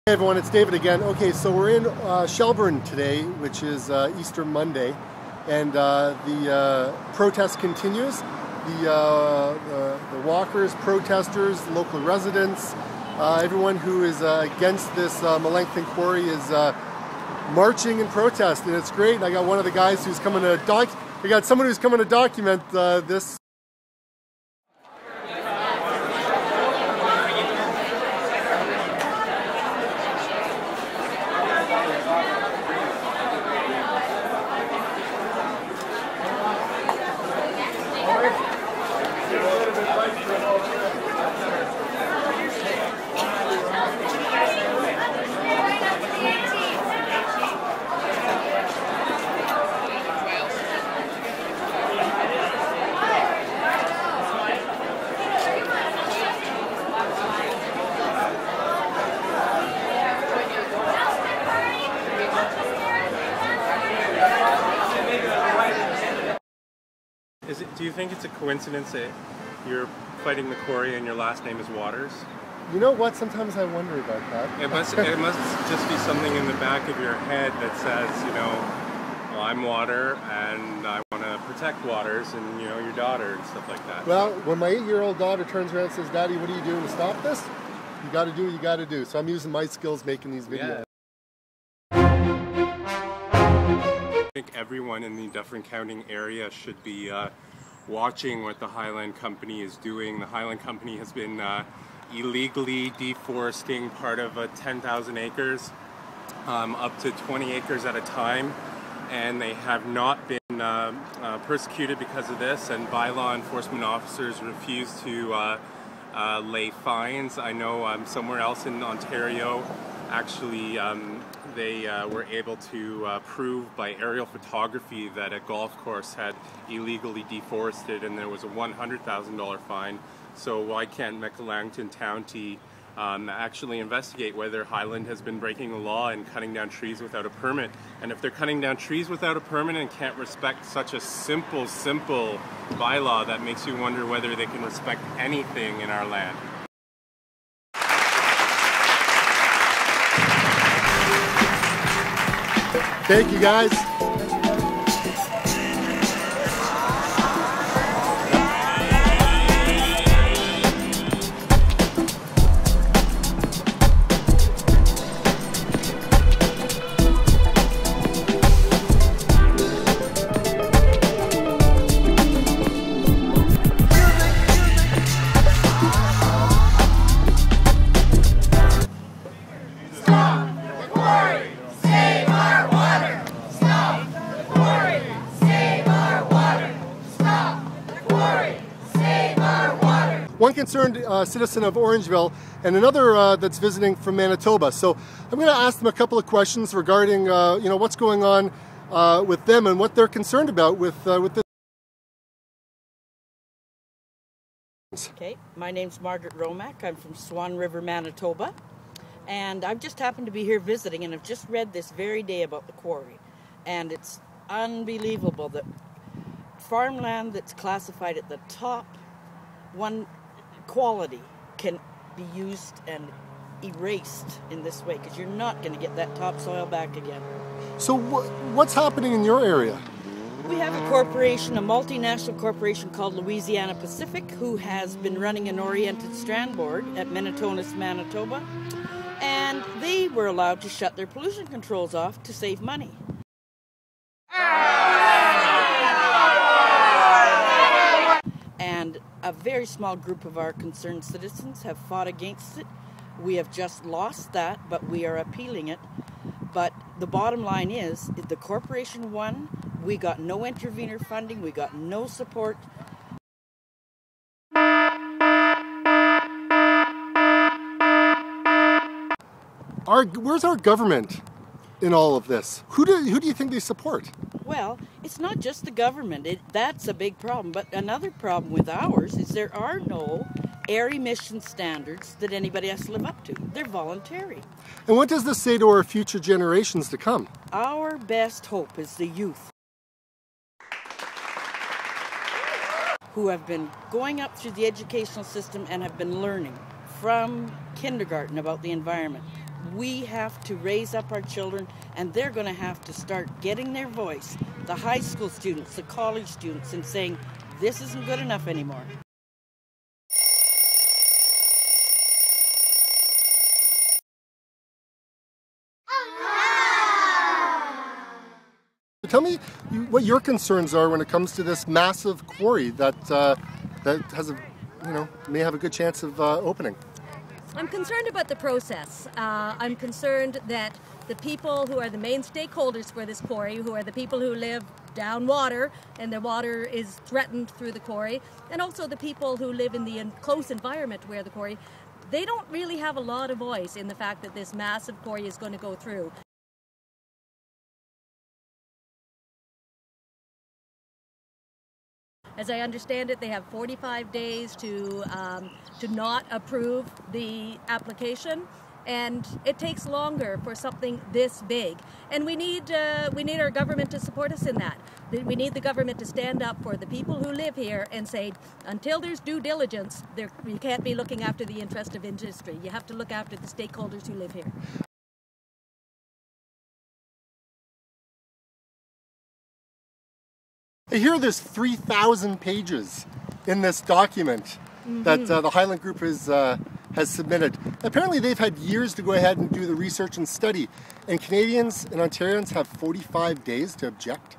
Hey everyone, it's David again. Okay, so we're in Shelburne today, which is Easter Monday, and the protest continues. The walkers, protesters, local residents, everyone who is against this Melanchthon Quarry is marching in protest, and it's great. And I got one of the guys who's coming to someone who's coming to document this. Do you think it's a coincidence that you're fighting the quarry and your last name is Waters? You know what? Sometimes I wonder about that. It must just be something in the back of your head that says, you know, well, I'm Water and I want to protect Waters and, you know, your daughter and stuff like that. Well, when my 8-year-old daughter turns around and says, "Daddy, what are you doing to stop this?" You got to do what you got to do. So I'm using my skills making these videos. Yeah. I think everyone in the Dufferin County area should be watching what the Highland Company is doing. The Highland Company has been illegally deforesting part of 10,000 acres, up to 20 acres at a time, and they have not been persecuted because of this, and bylaw enforcement officers refuse to lay fines. I know somewhere else in Ontario, actually, they were able to prove by aerial photography that a golf course had illegally deforested, and there was a $100,000 fine. So why can't Melanchthon County actually investigate whether Highland has been breaking the law and cutting down trees without a permit? And if they're cutting down trees without a permit and can't respect such a simple bylaw, that makes you wonder whether they can respect anything in our land. Thank you, guys. One concerned citizen of Orangeville and another that's visiting from Manitoba. So I'm going to ask them a couple of questions regarding you know, what's going on with them and what they're concerned about with this. Okay, my name's Margaret Romack. I'm from Swan River, Manitoba, and I've just happened to be here visiting, and I've just read this very day about the quarry, and it's unbelievable that farmland that's classified at the top one quality can be used and erased in this way, because you're not going to get that topsoil back again. So what's happening in your area? We have a corporation, a multinational corporation called Louisiana Pacific, who has been running an oriented strand board at Minnetonka, Manitoba, and they were allowed to shut their pollution controls off to save money. And a very small group of our concerned citizens have fought against it. We have just lost that, but we are appealing it. But the bottom line is, the corporation won. We got no intervenor funding. We got no support. Where's our government in all of this? Who do you think they support? Well, it's not just the government. That's a big problem. But another problem with ours is there are no air emission standards that anybody has to live up to. They're voluntary. And what does this say to our future generations to come? Our best hope is the youth, who have been going up through the educational system and have been learning from kindergarten about the environment. We have to raise up our children, and they're going to have to start getting their voice, the high school students, the college students, and saying, this isn't good enough anymore. Tell me what your concerns are when it comes to this massive quarry that has may have a good chance of opening. I'm concerned about the process. I'm concerned that the people who are the main stakeholders for this quarry, who are the people who live down water and their water is threatened through the quarry, and also the people who live in the close environment where the quarry, they don't really have a lot of voice in the fact that this massive quarry is going to go through. As I understand it, they have 45 days to not approve the application, and it takes longer for something this big. And we need our government to support us in that. We need the government to stand up for the people who live here and say, until there's due diligence, you can't be looking after the interest of industry. You have to look after the stakeholders who live here. I hear there's 3,000 pages in this document that the Highland Group has submitted. Apparently they've had years to go ahead and do the research and study, and Canadians and Ontarians have 45 days to object.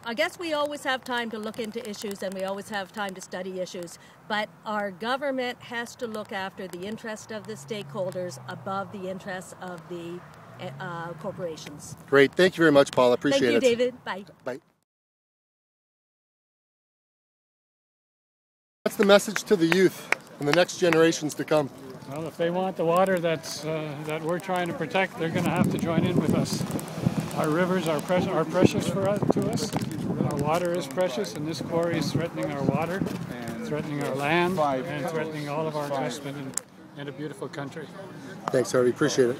I guess we always have time to look into issues and we always have time to study issues, but our government has to look after the interest of the stakeholders above the interests of the corporations. Great. Thank you very much, Paul. Appreciate it. Thank you, David. Bye. Bye. What's the message to the youth and the next generations to come? Well, if they want the water that we're trying to protect, they're going to have to join in with us. Our rivers are precious to us. Our water is precious, and this quarry is threatening our water, threatening our land, and threatening all of our investment in a beautiful country. Thanks, Harvey. Appreciate it.